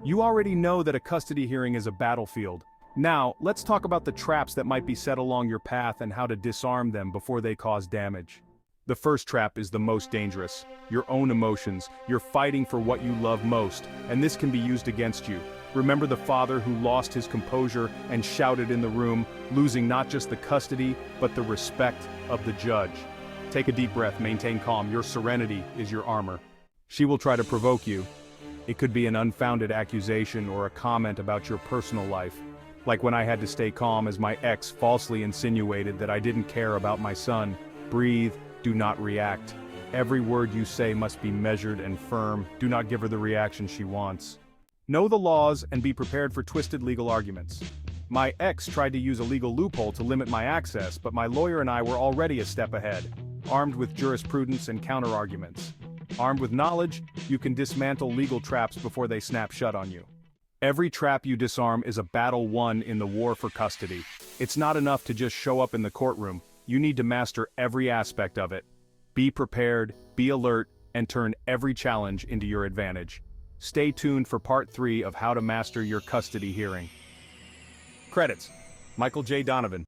You already know that a custody hearing is a battlefield. Now, let's talk about the traps that might be set along your path and how to disarm them before they cause damage. The first trap is the most dangerous. Your own emotions. You're fighting for what you love most, and this can be used against you. Remember the father who lost his composure and shouted in the room, losing not just the custody, but the respect of the judge. Take a deep breath, maintain calm. Your serenity is your armor. She will try to provoke you. It could be an unfounded accusation or a comment about your personal life. Like when I had to stay calm as my ex falsely insinuated that I didn't care about my son. Breathe, do not react. Every word you say must be measured and firm. Do not give her the reaction she wants. Know the laws and be prepared for twisted legal arguments. My ex tried to use a legal loophole to limit my access, but my lawyer and I were already a step ahead, armed with jurisprudence and counter-arguments. Armed with knowledge, you can dismantle legal traps before they snap shut on you. Every trap you disarm is a battle won in the war for custody. It's not enough to just show up in the courtroom. You need to master every aspect of it. Be prepared, be alert, and turn every challenge into your advantage. Stay tuned for part 3 of how to master your custody hearing. Credits: Michael J. Donovan.